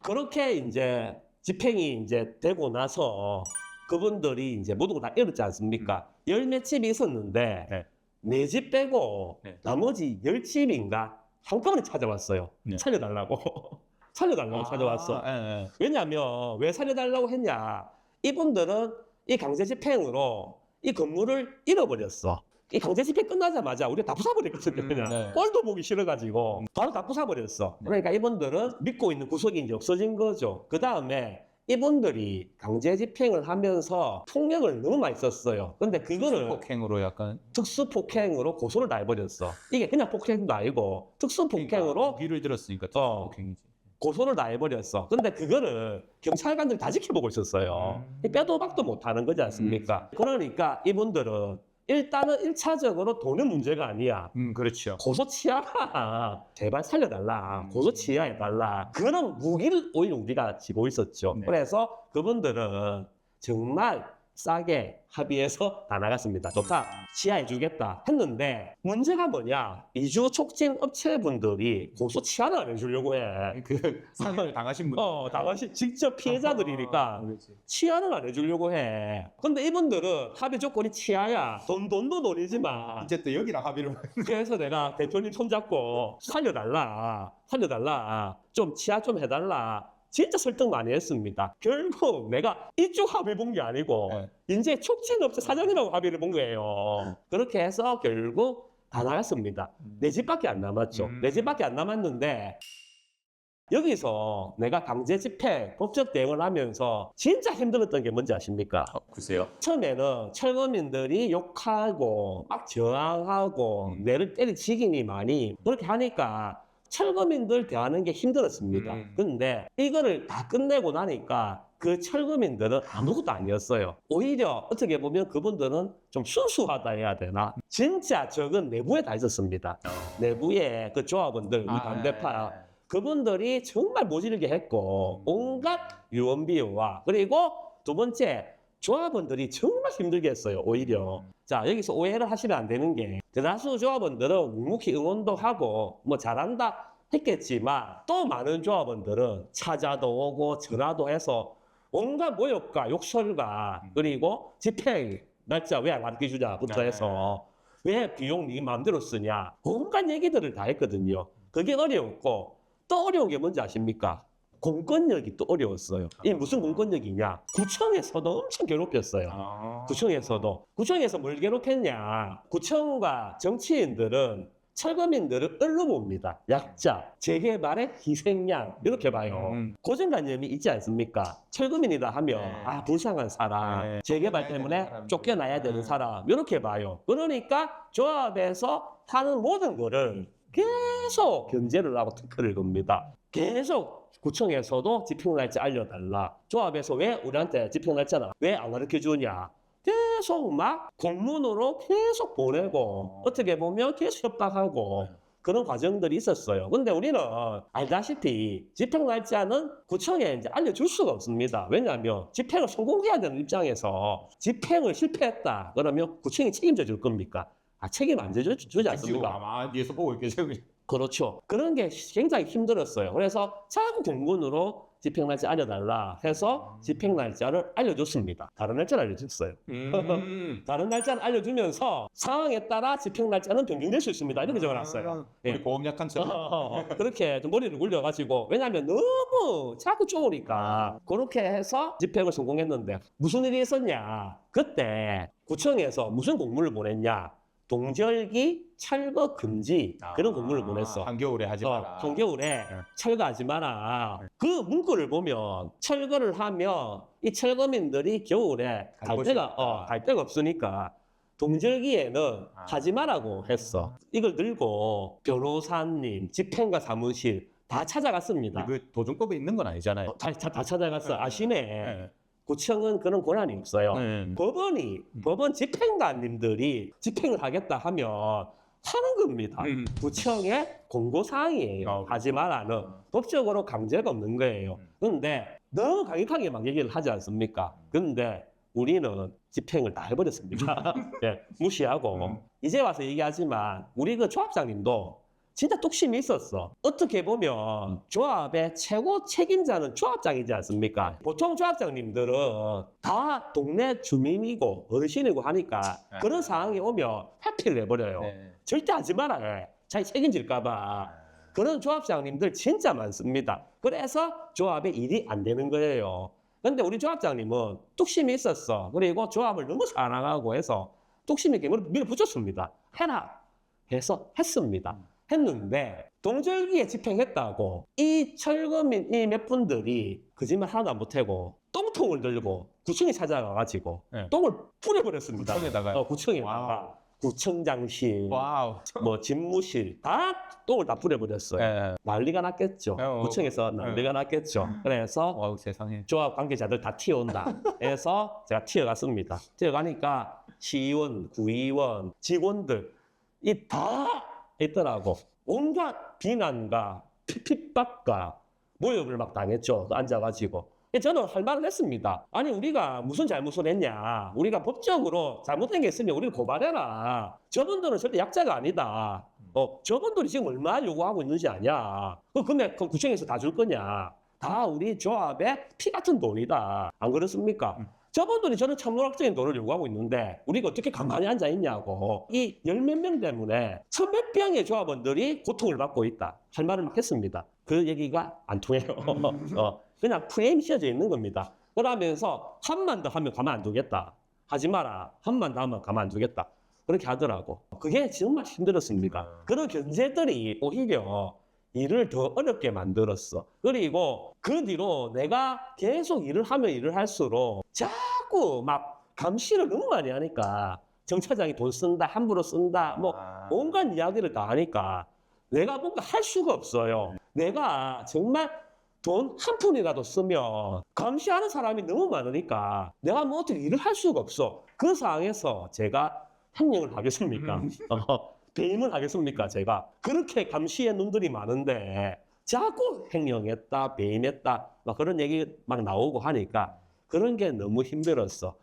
그렇게 이제 집행이 이제 되고 나서 그분들이 이제 모든 걸 다 잃었지 않습니까? 열 몇 집이 있었는데 네. 네 집 빼고 네. 나머지 10집인가 한꺼번에 찾아왔어요. 네. 살려달라고. 살려달라고 찾아왔어. 예. 왜냐면 왜 살려달라고 했냐? 이분들은 이 강제 집행으로 이 건물을 잃어버렸어. 이 강제 집행 끝나자마자 우리가 다 부숴버렸거든요. 그냥 네. 꼴도 보기 싫어가지고 바로 다 부숴버렸어. 그러니까 이분들은 믿고 있는 구석이 이제 없어진 거죠. 그 다음에 이분들이 강제 집행을 하면서 폭력을 너무 많이 썼어요. 근데 그거를 폭행으로 약간 특수폭행으로 고소를 다 해버렸어. 이게 그냥 폭행도 아니고 특수폭행으로 무기를 들었으니까 어. 폭행이지. 고소를 다 해버렸어. 근데 그거를 경찰관들이 다 지켜보고 있었어요. 빼도 박도 못하는 거지 않습니까? 그러니까 이분들은 일단은 1차적으로 돈은 문제가 아니야. 그렇죠. 고소 취하라. 제발 살려달라. 고소 취하해달라. 그런 무기를 오히려 우리가 쥐고 있었죠. 네. 그래서 그분들은 정말 싸게 합의해서 다 나갔습니다. 좋다. 취하해주겠다 했는데 문제가 뭐냐. 이주 촉진 업체분들이 고소 취하를 안 해주려고 해. 그 사건을 당하신 분. 당연히 직접 피해자들이니까 그렇지. 취하를 안 해주려고 해. 근데 이분들은 합의 조건이 취하야. 돈도 돈이지만. 이제 또 여기랑 합의를. 그래서 내가 대표님 손잡고 살려달라. 좀 취하 좀 해달라. 진짜 설득 많이 했습니다. 결국 내가 이쪽 합의 본 게 아니고 이제 촉진업체 사장님하고 합의를 본 거예요. 그렇게 해서 결국 다 나갔습니다. 내 집밖에 안 남았죠. 내 집밖에 안 남았는데 여기서 내가 강제 집행, 법적 대응을 하면서 진짜 힘들었던 게 뭔지 아십니까? 글쎄요. 처음에는 철거민들이 욕하고 막 저항하고 뇌를 때리치기니 많이 그렇게 하니까 철거민들 대하는 게 힘들었습니다. 근데 이거를 다 끝내고 나니까 그 철거민들은 아무것도 아니었어요. 오히려 어떻게 보면 그분들은 좀 순수하다 해야 되나? 진짜 적은 내부에 다 있었습니다. 내부에 그 조합원들, 우리 반대파 그분들이 정말 모질게 했고 온갖 유언비어와 그리고 두 번째 조합원들이 정말 힘들게 했어요. 오히려 자 여기서 오해를 하시면 안 되는 게 대다수 조합원들은 묵묵히 응원도 하고 뭐 잘한다 했겠지만 또 많은 조합원들은 찾아도 오고 전화도 해서 온갖 모욕과 욕설과 그리고 집행 날짜 왜 안 가르쳐주냐부터 해서 왜 비용 네 마음대로 쓰냐 온갖 얘기들을 다 했거든요. 그게 어려웠고 또 어려운 게 뭔지 아십니까? 공권력이 또 어려웠어요. 이게 무슨 공권력이냐? 구청에서도 엄청 괴롭혔어요. 구청에서 뭘 괴롭혔냐? 구청과 정치인들은 철거민들을 을로 봅니다. 약자, 재개발의 희생양 이렇게 봐요. 고정관념이 있지 않습니까? 철거민이다 하면 불쌍한 사람, 재개발 때문에 쫓겨나야 되는 사람 이렇게 봐요. 그러니까 조합에서 하는 모든 거를 계속 견제를 하고 특허를 겁니다. 계속 구청에서도 집행날짜 알려달라. 조합에서 왜 우리한테 집행날짜는 왜 안 가르쳐주냐. 계속 막 공문으로 계속 보내고 어떻게 보면 계속 협박하고 그런 과정들이 있었어요. 근데 우리는 알다시피 집행날짜는 구청에 이제 알려줄 수가 없습니다. 왜냐하면 집행을 성공해야 되는 입장에서 집행을 실패했다. 그러면 구청이 책임져 줄 겁니까? 책임 안 주지 않습니까? 아마 뒤에서 보고 있겠죠. 그렇죠. 그런 게 굉장히 힘들었어요. 그래서 자꾸 공문으로 집행날짜 알려달라 해서 집행날짜를 알려줬습니다. 다른 날짜를 알려줬어요. 다른 날짜를 알려주면서 상황에 따라 집행날짜는 변경될 수 있습니다. 이렇게 적어놨어요. 우리 보험 약한처럼. 그렇게 좀 머리를 굴려가지고 왜냐하면 너무 자꾸 쪼으니까 그렇게 해서 집행을 성공했는데 무슨 일이 있었냐. 그때 구청에서 무슨 공문을 보냈냐. 동절기 철거 금지 그런 공문을 보냈어. 한겨울에 하지 마라. 한겨울에 철거하지 마라. 그 문구를 보면 철거를 하면 이 철거민들이 겨울에 갈 데가 없으니까 동절기에는 하지 마라고 했어. 이걸 들고 변호사님, 집행관 사무실 다 찾아갔습니다. 그 도중법에 있는 건 아니잖아요. 다 찾아갔어. 아시네. 구청은 그런 권한이 없어요. 법원 집행관님들이 집행을 하겠다 하면 하는 겁니다. 구청의 공고사항이에요. 하지 마라는. 법적으로 강제가 없는 거예요. 그런데 너무 강력하게 막 얘기를 하지 않습니까? 근데 우리는 집행을 다 해버렸습니다. 무시하고. 이제 와서 얘기하지만 우리 그 조합장님도 진짜 뚝심이 있었어. 어떻게 보면 조합의 최고 책임자는 조합장이지 않습니까? 보통 조합장님들은 다 동네 주민이고 어르신이고 하니까 네. 그런 상황이 오면 회피를 해버려요. 네. 절대 하지 마라. 자기 책임질까봐. 그런 조합장님들 진짜 많습니다. 그래서 조합에 일이 안 되는 거예요. 근데 우리 조합장님은 뚝심이 있었어. 그리고 조합을 너무 사랑하고 해서 뚝심 있게 밀어붙였습니다. 해라 해서 했습니다. 했는데 동절기에 집행했다고 이 철거민 이 몇 분들이 거짓말 하나도 안 보태고 똥통을 들고 구청에 찾아가가지고 네. 똥을 뿌려버렸습니다. 구청에다가요? 구청에다가 구청장실, 와우. 뭐 집무실 다 똥을 다 뿌려버렸어요. 네. 난리가 났겠죠. 구청에서 난리가 났겠죠. 그래서 와우 세상에. 조합 관계자들 다 튀어온다. 해서 제가 튀어갔습니다. 튀어가니까 시의원, 구의원, 직원들 이 다 있더라고. 온갖 비난과 핍박과 모욕을 막 당했죠. 앉아가지고. 저는 할 말을 했습니다. 아니 우리가 무슨 잘못을 했냐. 우리가 법적으로 잘못된 게 있으면 우리를 고발해라. 저분들은 절대 약자가 아니다. 저분들이 지금 얼마 요구하고 있는지 아냐. 그 금액 그 구청에서 다 줄 거냐. 다 우리 조합의 피 같은 돈이다. 안 그렇습니까? 저분들이 저는 천문학적인 돈을 요구하고 있는데 우리가 어떻게 가만히 앉아 있냐고. 이 열 몇 명 때문에 천몇 명의 조합원들이 고통을 받고 있다. 할 말을 막 했습니다. 그 얘기가 안 통해요. 그냥 프레임이 씌워져 있는 겁니다. 그러면서 한만 더 하면 가만 안 두겠다. 하지 마라. 한만 더 하면 가만 안 두겠다. 그렇게 하더라고. 그게 정말 힘들었습니다. 그런 견제들이 오히려 일을 더 어렵게 만들었어. 그리고 그 뒤로 내가 계속 일을 하면 일을 할수록 자꾸 막 감시를 너무 많이 하니까 정차장이 돈 쓴다, 함부로 쓴다, 뭐 온갖 이야기를 다 하니까 내가 뭔가 할 수가 없어요. 내가 정말 돈 한 푼이라도 쓰면 감시하는 사람이 너무 많으니까 내가 뭐 어떻게 일을 할 수가 없어. 그 상황에서 제가 행령을 하겠습니까? 배임을 하겠습니까? 제가 그렇게 감시의 눈들이 많은데 자꾸 행령했다, 배임했다 막 그런 얘기 막 나오고 하니까 그런 게 너무 힘들었어.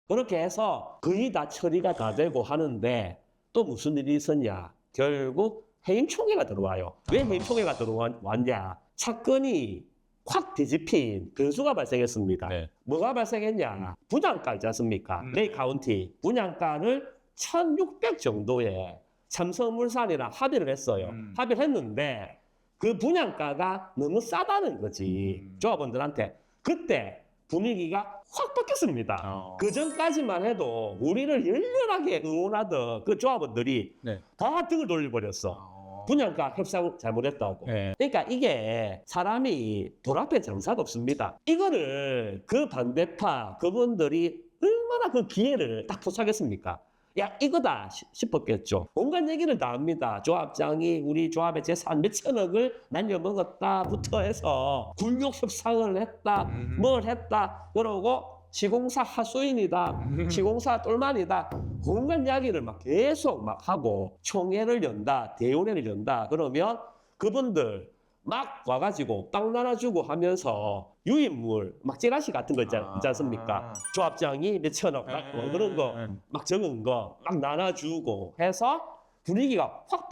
그렇게 해서 거의 다 처리가 다 되고 하는데 또 무슨 일이 있었냐? 결국 해임총회가 들어와요. 왜 해임총회가 들어왔냐? 사건이 확 뒤집힌 변수가 발생했습니다. 네. 뭐가 발생했냐? 분양가 있지 않습니까? 레이 카운티 분양가를 1,600 정도에 삼성물산이랑 합의를 했어요. 합의를 했는데 그 분양가가 너무 싸다는 거지. 조합원들한테. 그때 분위기가 확 바뀌었습니다. 그 전까지만 해도 우리를 열렬하게 응원하던 그 조합원들이 네. 다 등을 돌려버렸어. 분양가 협상 잘못했다고. 네. 그러니까 이게 사람이 돈 앞에 장사가 없습니다. 이거를 그 반대파 그분들이 얼마나 그 기회를 딱 포착했습니까? 야 이거다 싶었겠죠. 온갖 얘기를 다 합니다. 조합장이 우리 조합의 재산 몇천억을 날려먹었다부터 해서 굴욕 협상을 했다. 뭘 했다. 그러고 시공사 하수인이다. 시공사 똘만이다. 온갖 이야기를 막 계속 막 하고 총회를 연다. 대의원회를 연다. 그러면 그분들 막 와가지고 빵 나눠주고 하면서 유인물 막 찌라시 같은 거 있지 않습니까? 조합장이 몇천억 뭐 그런 거 막 적은 거 막 나눠주고 해서 분위기가 확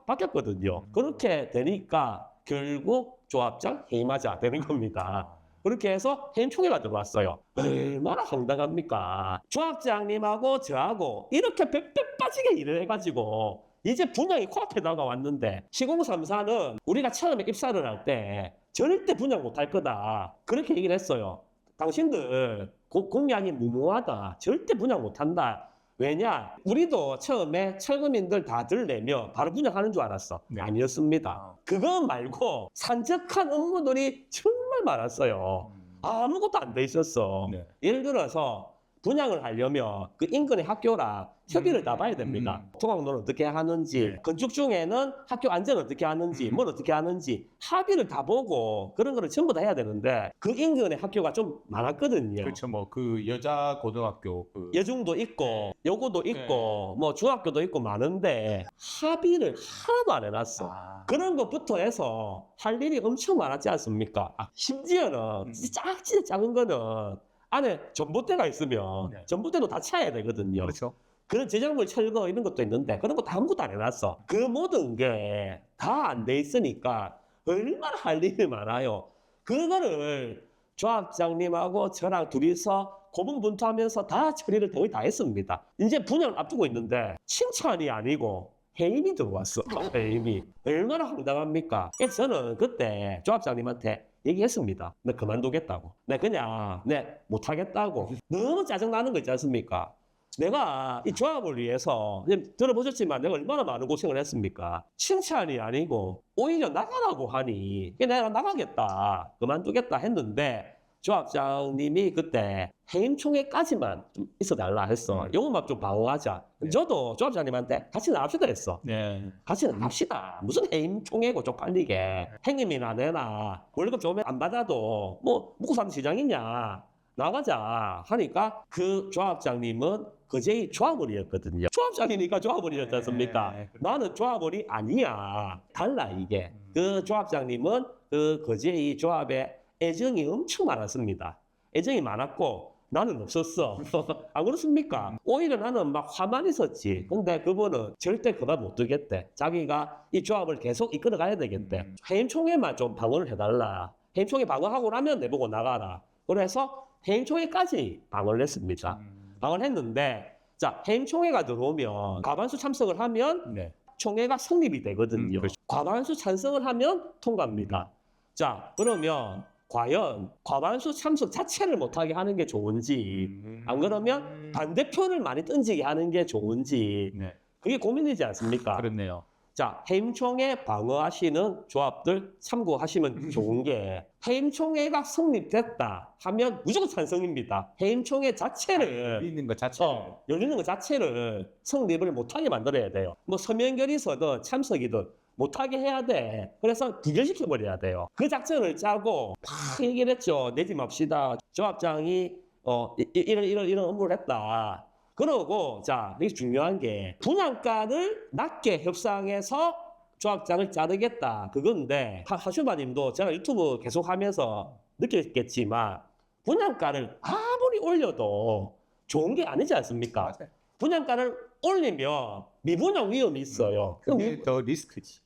바뀌었거든요. 그렇게 되니까 결국 조합장 해임하자 되는 겁니다. 그렇게 해서 해임총회가 들어왔어요. 얼마나 황당합니까? 조합장님하고 저하고 이렇게 빽빽 빠지게 일을 해가지고 이제 분양이 코앞에 다가왔는데 시공삼사는 우리가 처음에 입사를 할 때 절대 분양 못할 거다. 그렇게 얘기를 했어요. 당신들 공약이 무모하다. 절대 분양 못한다. 왜냐? 우리도 처음에 철거민들 다들 내면 바로 분양하는 줄 알았어. 네. 아니었습니다. 그거 말고 산적한 업무들이 정말 많았어요. 아무것도 안 돼 있었어. 네. 예를 들어서 분양을 하려면 그 인근의 학교랑 협의를 다 봐야 됩니다. 통학로를 어떻게 하는지, 네. 건축 중에는 학교 안전을 어떻게 하는지, 뭘 어떻게 하는지 합의를 다 보고 그런 거를 전부 다 해야 되는데 그 인근의 학교가 좀 많았거든요. 그렇죠. 뭐 그 여자 고등학교 그 예중도 있고 요고도 있고 뭐 중학교도 있고 많은데 합의를 하나도 안 해놨어. 그런 것부터 해서 할 일이 엄청 많았지 않습니까? 심지어는 진짜 작은 거는 안에 전봇대가 있으면 네. 전봇대도 다 차야 되거든요. 그렇죠. 그런 제작물 철거 이런 것도 있는데 그런 것도 아무것도 안 해놨어. 그 모든 게 다 안 돼 있으니까 얼마나 할 일이 많아요. 그거를 조합장님하고 저랑 둘이서 고분분투하면서 다 처리를 거의 다 했습니다. 이제 분양을 앞두고 있는데 칭찬이 아니고 해임이 들어왔어. 해임이. 얼마나 황당합니까? 그래서 저는 그때 조합장님한테 얘기했습니다. 나 그만두겠다고. 내 그냥 못하겠다고. 너무 짜증나는 거 있지 않습니까? 내가 이 조합을 위해서 들어보셨지만 내가 얼마나 많은 고생을 했습니까? 칭찬이 아니고 오히려 나가라고 하니 내가 나가겠다, 그만두겠다 했는데 조합장님이 그때 해임총회까지만 좀 있어달라 했어. 요것만 좀 방어하자. 네. 저도 조합장님한테 같이 나갑시다 했어. 네. 같이 나갑시다. 무슨 해임총회고 쪽팔리게. 행님이나 내나 월급 좀 안 받아도 뭐 먹고 사는 시장이냐. 나가자 하니까 그 조합장님은 그제이 조합원이었거든요. 조합장이니까 조합원이었지 않습니까? 네, 나는 조합원이 아니야. 달라 이게. 그 조합장님은 그 그제이 조합에 애정이 엄청 많았습니다. 애정이 많았고 나는 없었어. 안 그렇습니까? 오히려 나는 막 화만 있었지. 근데 그분은 절대 그만 못 두겠대. 자기가 이 조합을 계속 이끌어 가야 되겠대. 해임총회만 좀 방어를 해달라. 해임총회 방어하고 나면 내보고 나가라. 그래서 해임총회까지 방어를 했습니다. 방어를 했는데 자, 해임총회가 들어오면 과반수 참석을 하면 네. 총회가 성립이 되거든요. 그렇죠. 과반수 찬성을 하면 통과합니다. 자, 그러면 과연 과반수 참석 자체를 못하게 하는 게 좋은지 안 그러면 반대표를 많이 던지게 하는 게 좋은지 네. 그게 고민이지 않습니까? 그렇네요. 자, 해임총회 방어하시는 조합들 참고하시면 좋은 게 해임총회가 성립됐다 하면 무조건 찬성입니다. 해임총회 자체를 있는 것 자체. 열리는 것 자체를 성립을 못하게 만들어야 돼요. 뭐 서명결의서든 참석이든 못하게 해야 돼. 그래서 부결시켜버려야 돼요. 그 작전을 짜고 막 얘기를 했죠. 내지 맙시다. 조합장이 이런 업무를 했다. 그러고 자, 이게 중요한 게 분양가를 낮게 협상해서 조합장을 자르겠다. 그건데 하슈마님도 제가 유튜브 계속하면서 느꼈겠지만 분양가를 아무리 올려도 좋은 게 아니지 않습니까? 맞아요. 분양가를 올리면 미분양 위험이 있어요. 그게 더 리스크지.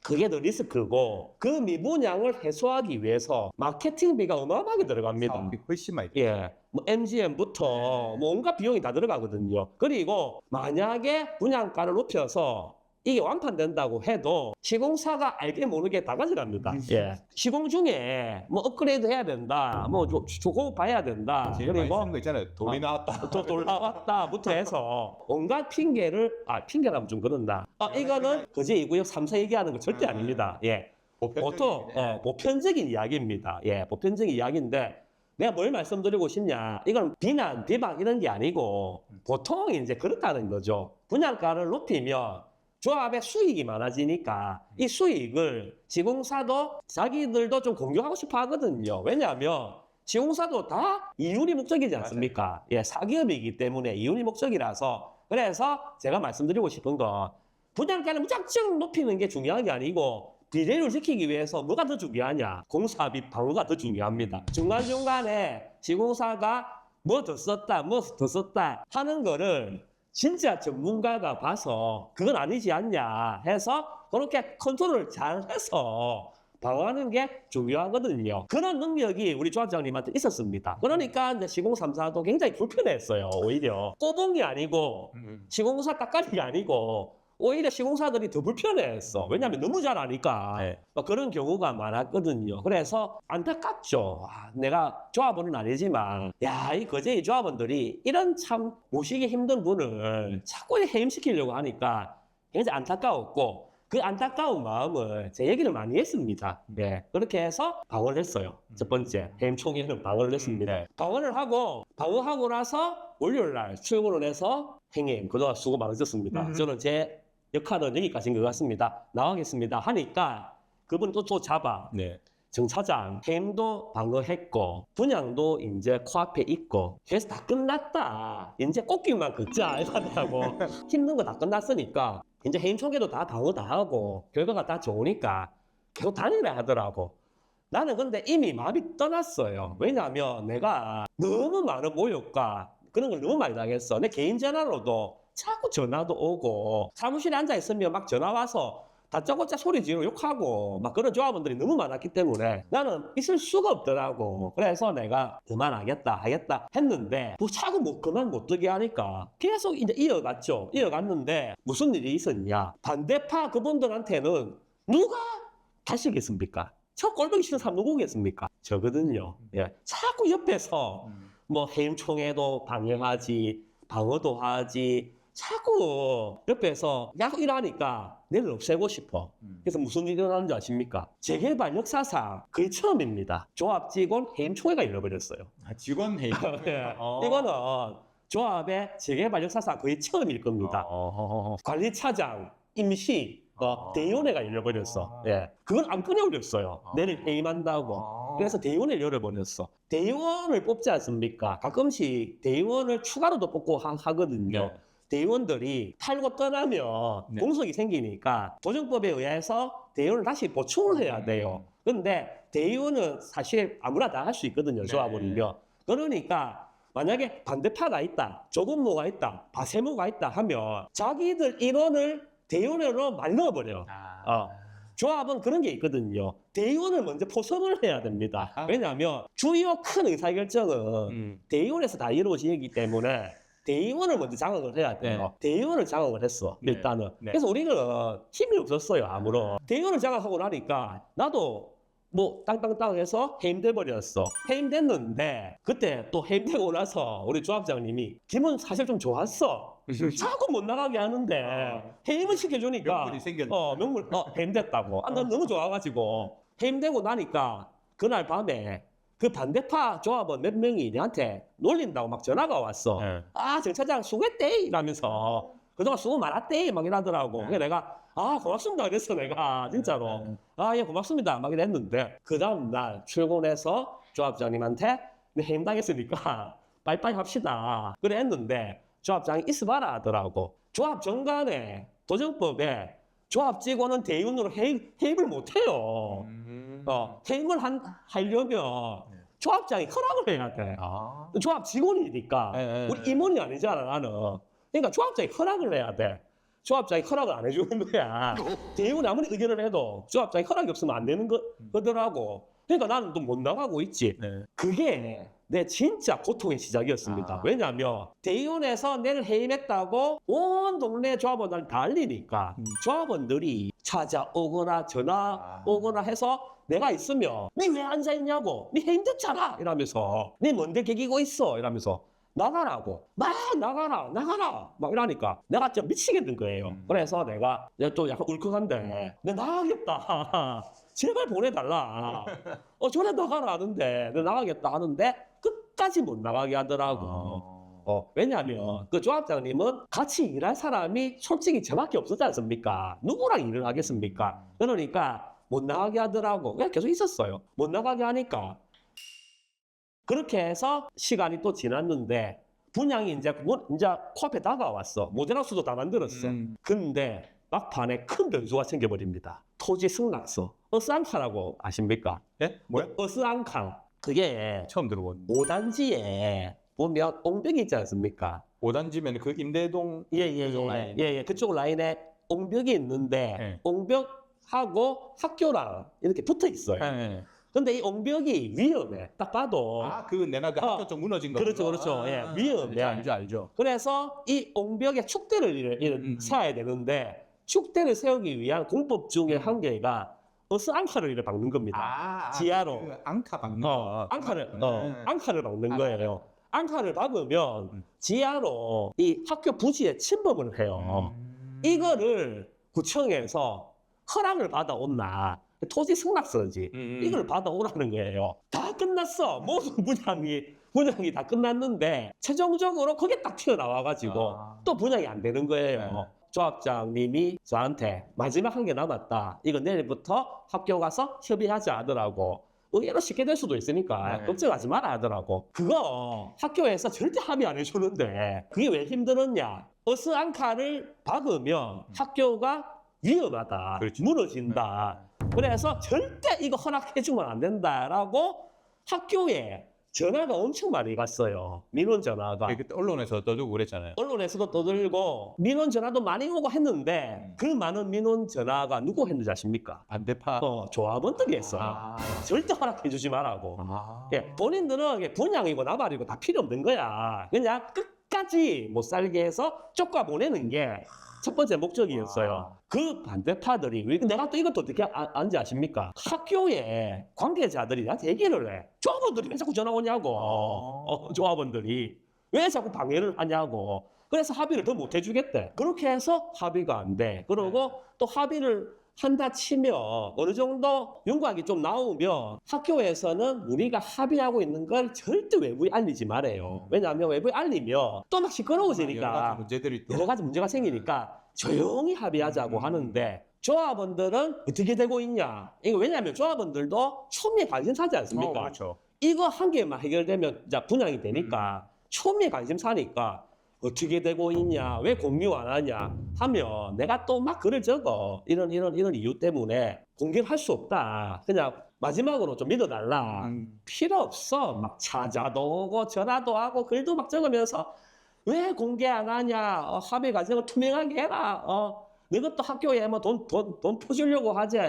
그게 더 리스크고 그 미분양을 해소하기 위해서 마케팅비가 어마어마하게 들어갑니다. 사업비 훨씬 많이. 예, 뭐 MGM부터 뭐 온갖 비용이 다 들어가거든요. 그리고 만약에 분양가를 높여서 이게 완판된다고 해도 시공사가 알게 모르게 다 가져갑니다. 예, 시공 중에 뭐 업그레이드 해야 된다, 뭐 조고 봐야 된다. 제일 많이 그리고 쓰는 거 있잖아요. 돈이 나왔다. 또 올라왔다부터 해서 온갖 핑계라면 좀 그런다. 이거는 거제 2구역 3사 얘기하는 거 절대 아닙니다. 예, 보통 보편적인 이야기입니다. 예, 보편적인 이야기인데 내가 뭘 말씀드리고 싶냐? 이건 비난, 비방 이런 게 아니고 보통 이제 그렇다는 거죠. 분양가를 높이면 조합의 수익이 많아지니까 이 수익을 시공사도 자기들도 좀 공유하고 싶어 하거든요. 왜냐하면 시공사도 다 이윤이 목적이지 않습니까? 예, 사기업이기 때문에 이윤이 목적이라서 그래서 제가 말씀드리고 싶은 건 분양가를 무작정 높이는 게 중요한 게 아니고 비례를 지키기 위해서 뭐가 더 중요하냐? 공사비 방어가 더 중요합니다. 중간중간에 시공사가 뭐 더 썼다, 뭐 더 썼다 하는 거를 진짜 전문가가 봐서 그건 아니지 않냐 해서 그렇게 컨트롤을 잘 해서 방어하는 게 중요하거든요. 그런 능력이 우리 조합장님한테 있었습니다. 그러니까 이제 시공3사도 굉장히 불편했어요. 오히려 꼬봉이 아니고 시공사 깎아리가 아니고 오히려 시공사들이 더 불편했어. 왜냐하면 너무 잘 아니까. 네. 그런 경우가 많았거든요. 그래서 안타깝죠. 내가 조합원은 아니지만 이 거제의 조합원들이 이런 참 모시기 힘든 분을 자꾸 해임시키려고 하니까 굉장히 안타까웠고 그 안타까운 마음을 제 얘기를 많이 했습니다. 네. 그렇게 해서 방어를 했어요. 첫 번째 해임 총회는 방어를 했습니다. 네. 방어하고 나서 월요일날 출근을 해서 행님 그동안 수고 많으셨습니다. 저는 제 역할은 여기까지인 것 같습니다. 나가겠습니다 하니까 그분이 또 잡아. 네. 정 차장 해임도 방어했고 분양도 이제 코앞에 있고 그래서 다 끝났다. 이제 꽃길만 걷자 이러더라고. 힘든 거 다 끝났으니까 이제 해임 총회도 다 방어 다 하고 결과가 다 좋으니까 계속 다니라 하더라고. 나는 근데 이미 마음이 떠났어요. 왜냐하면 내가 너무 많은 모욕과 그런 걸 너무 많이 당했어. 내 개인 전화로도 자꾸 전화도 오고 사무실에 앉아 있으면 막 전화 와서 다짜고짜 소리 지르고 욕하고 막 그런 조합원들이 너무 많았기 때문에 나는 있을 수가 없더라고. 그래서 내가 그만하겠다 하겠다 했는데 뭐 자꾸 뭐 그만 못 두게 하니까 계속 이제 이어갔죠. 이어갔는데 무슨 일이 있었냐. 반대파 그분들한테는 누가 가시겠습니까? 저 꼴보기 싫은 사람 누구겠습니까? 저거든요. 예. 자꾸 옆에서 뭐 해임 총회도 방해하지, 방어도 하지, 자꾸 옆에서 야구 일하니까 내를 없애고 싶어. 그래서 무슨 일이 일어나는지 아십니까? 재개발 역사상 거의 처음입니다. 조합 직원 해임 총회가 일어버렸어요. 아, 직원 회의. 네. 이거는 조합의 재개발 역사상 거의 처음일 겁니다. 관리차장, 임시, 대의원회가 열려버렸어. 예. 그건 안 끊어버렸어요. 내일 해임한다고. 그래서 대의원을 열어버렸어. 대의원을 뽑지 않습니까? 가끔씩 대의원을 추가로도 뽑고 하거든요. 네. 대의원들이 팔고 떠나면 네. 공석이 생기니까 도정법에 의해서 대의원을 다시 보충을 해야 돼요. 근데 대의원은 사실 아무나 다 할 수 있거든요. 네. 조합원이요. 그러니까 만약에 반대파가 있다, 조근모가 있다, 바세모가 있다 하면 자기들 인원을 대의원으로 많이 넣어버려. 조합은 그런 게 있거든요. 대의원을 먼저 포섭을 해야 됩니다. 아하. 왜냐하면 주요 큰 의사결정은 대의원에서 다 이루어지기 때문에 대의원을 먼저 장악을 해야 돼요. 네. 대의원을 장악을 했어, 네. 일단은. 네. 그래서 우리는 힘이 없었어요, 아무런. 대의원을 장악하고 나니까 나도 뭐 땅땅땅 해서 해임돼 버렸어. 해임됐는데 그때 또 해임되고 나서 우리 조합장님이 기분 사실 좀 좋았어. 자꾸 못 나가게 하는데 해임을 시켜주니까 명분이 생겼네. 명물 해임됐다고. 난 너무 좋아가지고 해임되고 나니까 그날 밤에 그 반대파 조합원 몇 명이 내한테 놀린다고 막 전화가 왔어. 네. 아, 정 차장 수고했대 이러면서 그동안 수고 많았대 막 이러더라고. 네. 그래서 내가 고맙습니다 그랬어 내가 진짜로. 예, 고맙습니다 막 이랬는데 그 다음날 출근해서 조합장님한테 해임당했으니까 빠이빠이 합시다 그래 했는데 조합장이 있어봐라 하더라고. 조합 정관에 도정법에 조합 직원은 대의원으로 해임을 못해요. 해임을 하려면 조합장이 허락을 해야 돼. 조합 직원이니까 네. 우리 임원이 아니잖아 나는. 그러니까 조합장이 허락을 해야 돼. 조합장이 허락을 안 해주는 거야. 대의원이 아무리 의견을 해도 조합장이 허락이 없으면 안 되는 거더라고. 그러니까 나는 또 못 나가고 있지. 네. 그게 내 진짜 고통의 시작이었습니다. 왜냐하면 대의원에서 내를 해임했다고 온 동네 조합원들 다 알리니까 조합원들이 찾아오거나 전화 오거나 해서 내가 있으면 니 왜 앉아있냐고, 니 해임됐잖아 이러면서, 니 뭔데 개기고 있어 이러면서 나가라고, 막 나가라 막 이러니까 내가 진짜 미치겠는 거예요. 그래서 내가 또 약간 울컥한데 내가 나가겠다 제발 보내달라. 전에 나가라 하는데 내가 나가겠다 하는데 끝까지 못 나가게 하더라고. 왜냐하면 그 조합장님은 같이 일할 사람이 솔직히 저밖에 없었지 않습니까? 누구랑 일을 하겠습니까? 그러니까 못 나가게 하더라고. 그냥 계속 있었어요. 못 나가게 하니까. 그렇게 해서 시간이 또 지났는데 분양이 이제 코앞에 다가왔어. 모델하우스도 다 만들었어. 근데 막판에 큰 변수가 생겨버립니다. 토지 승낙서. 어스안카라고 아십니까? 예? 뭐야? 어스안카. 그게 처음 들어본. 5단지에 보면 옹벽이 있지 않습니까? 5단지면 그 임대동 그쪽 라인. 예. 그쪽 라인에 옹벽이 있는데 네. 옹벽하고 학교랑 이렇게 붙어 있어요. 네. 근데 이 옹벽이 위험해. 딱 봐도. 그 내나 그 학교 쪽 무너진 거. 그렇죠. 예, 위험해. 알죠. 그래서 이 옹벽에 축대를 세워야 되는데 축대를 세우기 위한 공법 중에 한 개가 어스안카를 박는 겁니다. 지하로. 그 앙카 박는 앙카를 박는 거예요. 앙카를 박으면 지하로 이 학교 부지에 침범을 해요. 이거를 구청에서 허락을 받아온나. 토지 승낙서지. 이걸 받아오라는 거예요. 다 끝났어. 모든 분양이 다 끝났는데 최종적으로 그게 딱 튀어나와가지고 또 분양이 안 되는 거예요. 조합장님이 저한테 마지막 한 개 남았다. 이거 내일부터 학교 가서 협의하자 하더라고. 의외로 쉽게 될 수도 있으니까 걱정하지 마라 하더라고. 그거 학교에서 절대 합의 안 해주는데 그게 왜 힘들었냐. 어스안카를 박으면 학교가 위험하다. 그렇죠. 무너진다. 그래서 절대 이거 허락해주면 안 된다라고 학교에 전화가 엄청 많이 갔어요. 민원 전화가. 그때 언론에서 떠들고 그랬잖아요. 언론에서도 떠들고 민원 전화도 많이 오고 했는데 그 많은 민원 전화가 누구 했는지 아십니까? 반대파. 조합원들이 했어요. 아. 절대 허락해 주지 말라고. 아. 예, 본인들은 이게 분양이고 나발이고 다 필요 없는 거야. 그냥 끝까지 못 살게 해서 쫓아 보내는 게 첫 번째 목적이었어요. 그 반대파들이 내가 또 이것도 어떻게 안지 아십니까? 학교에 관계자들이 나한테 얘기를 해. 조합원들이 왜 자꾸 전화 오냐고. 조합원들이 왜 자꾸 방해를 하냐고. 그래서 합의를 더 못 해주겠대. 그렇게 해서 합의가 안 돼. 그러고 또 합의를 한다 치면 어느 정도 윤곽이 좀 나오면 학교에서는 우리가 합의하고 있는 걸 절대 외부에 알리지 말아요. 왜냐하면 외부에 알리면 또 막 시끄러워지니까 여러 가지 문제들이 또. 여러 가지 문제가 생기니까 조용히 합의하자고 하는데 조합원들은 어떻게 되고 있냐? 이거 왜냐하면 조합원들도 초미에 관심사지 않습니까? 그렇죠. 이거 한 개만 해결되면 이제 분양이 되니까 초미에 관심사니까 어떻게 되고 있냐, 왜 공유 안 하냐 하면 내가 또 막 글을 적어. 이런 이유 때문에 공개를 할 수 없다. 그냥 마지막으로 좀 믿어달라. 필요 없어. 막 찾아도 오고 전화도 하고 글도 막 적으면서 왜 공개 안 하냐. 합의 과정을 투명하게 해라. 너희도 학교에 뭐 돈 퍼주려고 하지.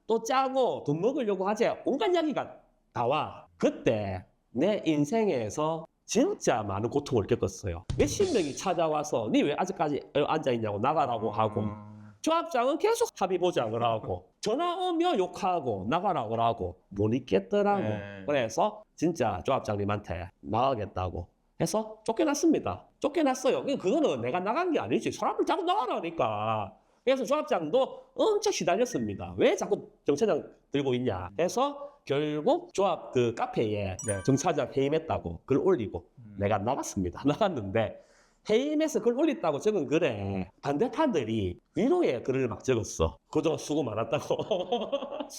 또 짜고 돈 먹으려고 하지. 온갖 이야기가 나와. 그때 내 인생에서 진짜 많은 고통을 겪었어요. 몇십 명이 찾아와서 니 왜 아직까지 앉아있냐고 나가라고 하고 조합장은 계속 합의 보장을 하고 전화 오면 욕하고 나가라고 하고 못 있겠더라고. 그래서 진짜 조합장님한테 나가겠다고 해서 쫓겨났습니다. 쫓겨났어요. 그거는 내가 나간 게 아니지. 사람들 자꾸 나가라니까. 그래서 조합장도 엄청 시달렸습니다. 왜 자꾸 정차장 들고 있냐 해서 결국 조합 그 카페에 정차장 해임했다고 글 올리고 내가 나갔습니다. 나갔는데 해임해서 글 올렸다고 적은 글에 반대파들이 위로의 글을 막 적었어. 그동안 수고 많았다고.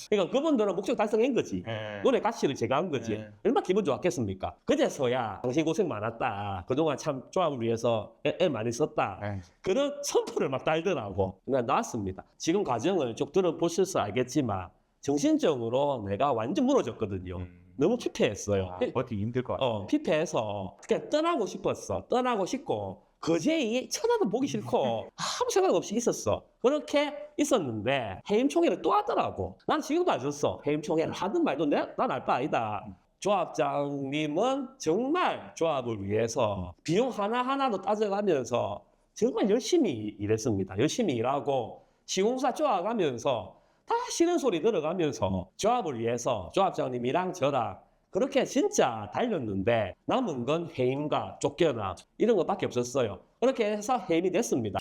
그러니까 그분들은 목적 달성한 거지. 눈의 가치를 제거한 거지. 얼마나 기분 좋았겠습니까? 그제서야 당신 고생 많았다. 그동안 참 조합을 위해서 애 많이 썼다. 그런 선포를 막 달더라고. 그냥 나왔습니다. 지금 과정을 쭉 들어보셔서 알겠지만 정신적으로 내가 완전 무너졌거든요. 너무 피폐했어요. 버티기 힘들 것 같아요. 피폐해서 그냥 떠나고 싶었어. 떠나고 싶고 거제이 천하도 보기 싫고 아무 생각 없이 있었어. 그렇게 있었는데 해임 총회를 또 하더라고. 난 지금도 안 줬어. 해임 총회를 하든 말든 난 알 바 아니다. 조합장님은 정말 조합을 위해서 비용 하나하나도 따져가면서 정말 열심히 일했습니다. 열심히 일하고 시공사 쪼아가면서 다 싫은 소리 들어가면서 조합을 위해서 조합장님이랑 저랑 그렇게 진짜 달렸는데 남은 건 해임과 쫓겨나 이런 것밖에 없었어요. 그렇게 해서 해임이 됐습니다.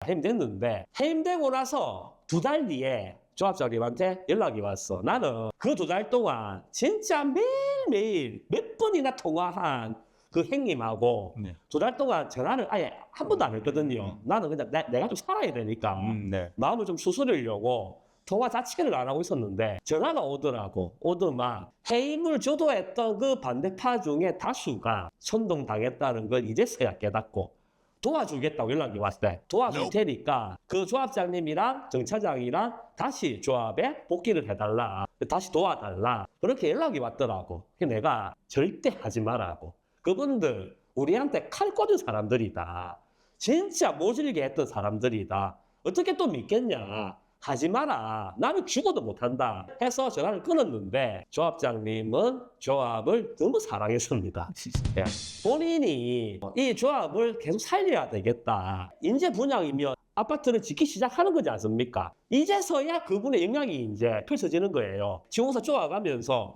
해임됐는데 해임되고 나서 2달 뒤에 조합장님한테 연락이 왔어. 나는 그 2달 동안 진짜 매일매일 몇 번이나 통화한 그 형님하고 2달 동안 전화를 아예 한 번도 안 했거든요. 나는 그냥 내가 좀 살아야 되니까 마음을 좀 추스르려고 통화 자체를 안 하고 있었는데 전화가 오더라고. 오더만 해임을 주도했던 그 반대파 중에 다수가 선동당했다는 걸 이제서야 깨닫고 도와주겠다고 연락이 왔대. 도와줄 테니까 그 조합장님이랑 정차장이랑 다시 조합에 복귀를 해달라. 다시 도와달라. 그렇게 연락이 왔더라고. 그래서 내가 절대 하지 말라고. 그분들 우리한테 칼 꽂은 사람들이다. 진짜 모질게 했던 사람들이다. 어떻게 또 믿겠냐. 하지 마라. 나는 죽어도 못한다. 해서 전화를 끊었는데 조합장님은 조합을 너무 사랑했습니다. 예. 본인이 이 조합을 계속 살려야 되겠다. 인재 분양이면 아파트를 짓기 시작하는 거지 않습니까? 이제서야 그분의 영향이 이제 펼쳐지는 거예요. 지공사 쪼아가면서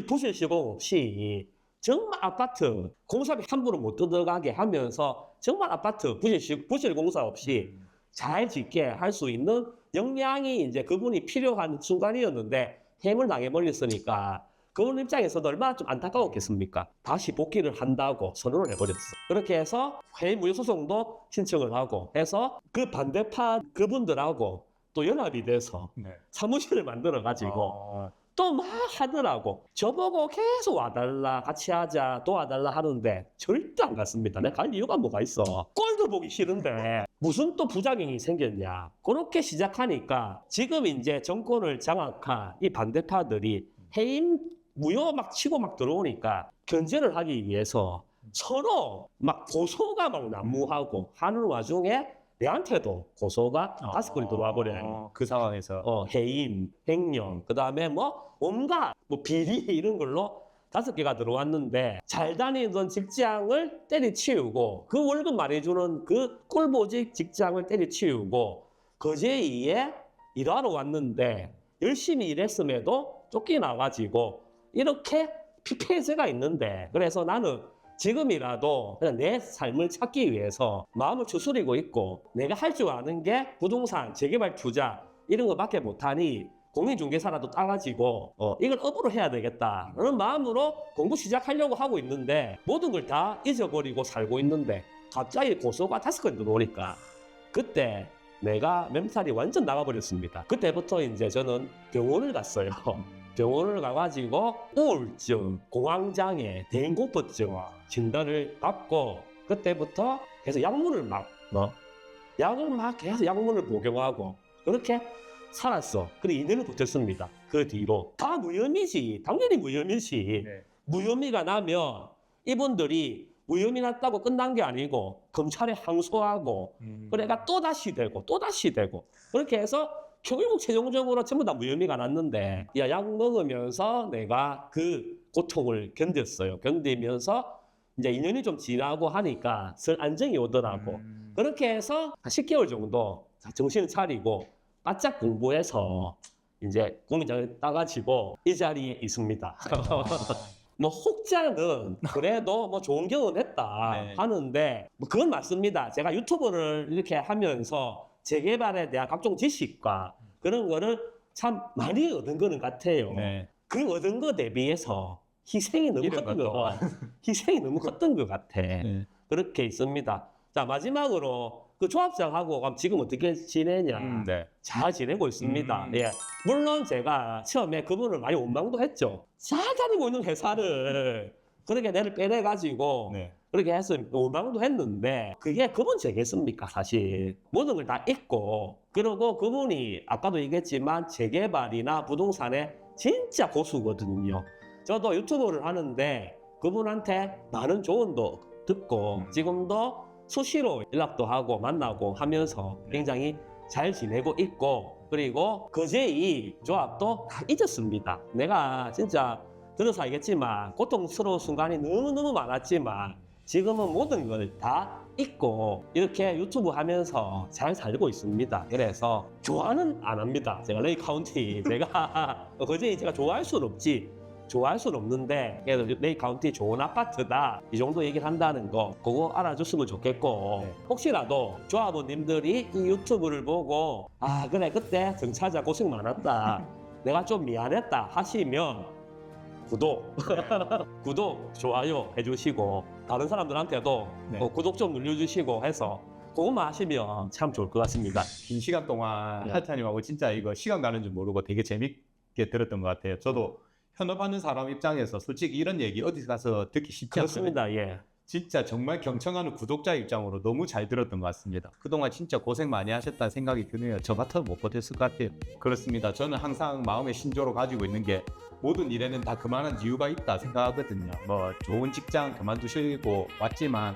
부실 시공 없이 정말 아파트 공사비 함부로 못 들어가게 하면서 정말 아파트 부실 공사 없이 잘 짓게 할 수 있는 역량이 이제 그분이 필요한 순간이었는데 해임을 당해버렸으니까 그분 입장에서도 얼마나 좀 안타까웠겠습니까? 다시 복귀를 한다고 선언을 해버렸어. 그렇게 해서 해임 무효 소송도 신청을 하고 해서 그 반대파 그분들하고 또 연합이 돼서 사무실을 만들어가지고 또 막 하더라고. 저보고 계속 와달라, 같이 하자, 도와달라 하는데 절대 안 갔습니다. 내가 갈 이유가 뭐가 있어. 꼴도 보기 싫은데 무슨 또 부작용이 생겼냐. 그렇게 시작하니까 지금 이제 정권을 장악한 이 반대파들이 해임 무효 막 치고 막 들어오니까 견제를 하기 위해서 서로 막 고소가 막 난무하고 하는 와중에 내한테도 고소가 5건이 들어와 버려요. 그 상황에서 해임, 횡령, 그 다음에 뭐 온갖 뭐 비리 이런 걸로 5개가 들어왔는데 잘 다니던 직장을 때려치우고 그 월급 많이 주는 그 꿀보직 직장을 때려치우고 거제이에 일하러 왔는데 열심히 일했음에도 쫓겨나가지고 이렇게 피폐해제가 있는데 그래서 나는 지금이라도 그냥 내 삶을 찾기 위해서 마음을 추스리고 있고 내가 할 줄 아는 게 부동산, 재개발 투자 이런 거밖에 못하니 공인중개사라도 따가지고 이걸 업으로 해야 되겠다 그런 마음으로 공부 시작하려고 하고 있는데 모든 걸 다 잊어버리고 살고 있는데 갑자기 고소가 5건 들어오니까 그때 내가 멘탈이 완전 나가버렸습니다. 그때부터 이제 저는 병원을 갔어요. 병원을 가가지고 우울증, 공황장애, 대인공포증 진단을 받고 그때부터 계속 약물을 약을 막 계속 약물을 복용하고 그렇게 살았어. 그리고 2년을 버텼습니다. 그 뒤로 다 무혐의지. 당연히 무혐의지. 네. 무혐의가 나면 이분들이 무혐의 났다고 끝난 게 아니고 검찰에 항소하고 그래가 또다시 되고 그렇게 해서 결국 최종적으로 전부 다 무혐의가 났는데 약 먹으면서 내가 그 고통을 견뎠어요. 견디면서 이제 2년이 좀 지나고 하니까 슬 안정이 오더라고. 그렇게 해서 한 10개월 정도 정신을 차리고 바짝 공부해서 이제 공인장을 따가지고 이 자리에 있습니다. 뭐 혹자는 그래도 뭐 좋은 경험했다 네. 하는데 뭐 그건 맞습니다. 제가 유튜브를 이렇게 하면서 재개발에 대한 각종 지식과 그런 거를 참 많이 얻은 거는 같아요. 네. 그 얻은 거 대비해서 희생이 너무 이런 컸던 것도. 거 희생이 너무 컸던 것 같아. 네. 그렇게 있습니다. 자 마지막으로 그 조합장하고 그럼 지금 어떻게 지내냐? 네. 잘 지내고 있습니다. 예. 물론 제가 처음에 그분을 많이 원망도 했죠. 잘 다니고 있는 회사를 그렇게 내를 빼내가지고 네. 그렇게 해서 원망도 했는데 그게 그분 죄겠습니까 사실. 모든 걸 다 잊고 그리고 그분이 아까도 얘기했지만 재개발이나 부동산에 진짜 고수거든요. 저도 유튜브를 하는데 그분한테 많은 조언도 듣고 지금도 수시로 연락도 하고 만나고 하면서 굉장히 잘 지내고 있고 그리고 거제이 조합도 다 잊었습니다. 내가 진짜 들어서 알겠지만 고통스러운 순간이 너무너무 많았지만 지금은 모든 걸 다 잊고 이렇게 유튜브 하면서 잘 살고 있습니다. 그래서 좋아는 안 합니다. 제가 레이 카운티 내가 거제이 제가 좋아할 수는 없지. 좋아할 수는 없는데 그래도 레이 카운티 좋은 아파트다 이 정도 얘기를 한다는 거 그거 알아줬으면 좋겠고 네. 혹시라도 조합원님들이 이 유튜브를 보고 아 그래 그때 정차자 고생 많았다 내가 좀 미안했다 하시면 구독 좋아요 해주시고 다른 사람들한테도 네. 구독 좀 눌러주시고 해서 그것만 하시면 참 좋을 것 같습니다. 긴 시간 동안 네. 할타님하고 진짜 이거 시간 가는 줄 모르고 되게 재밌게 들었던 것 같아요. 저도 현업하는 사람 입장에서 솔직히 이런 얘기 어디 가서 듣기 쉽지 않습니다. 그렇습니다. 예. 진짜 정말 경청하는 구독자 입장으로 너무 잘 들었던 것 같습니다. 그동안 진짜 고생 많이 하셨다는 생각이 드네요. 저 같아도 못 버텼을 것 같아요. 그렇습니다. 저는 항상 마음의 신조로 가지고 있는 게 모든 일에는 다 그만한 이유가 있다 생각하거든요. 뭐 좋은 직장 그만두시고 왔지만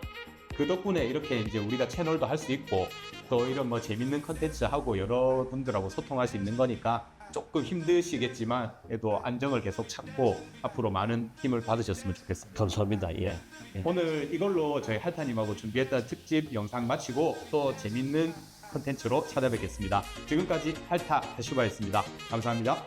그 덕분에 이렇게 이제 우리가 채널도 할 수 있고 또 이런 뭐 재밌는 컨텐츠 하고 여러분들하고 소통할 수 있는 거니까 조금 힘드시겠지만 그래도 안정을 계속 찾고 앞으로 많은 힘을 받으셨으면 좋겠습니다. 감사합니다. 예. 오늘 이걸로 저희 할타님하고 준비했던 특집 영상 마치고 또 재밌는 컨텐츠로 찾아뵙겠습니다. 지금까지 할타 해슈바였습니다. 감사합니다.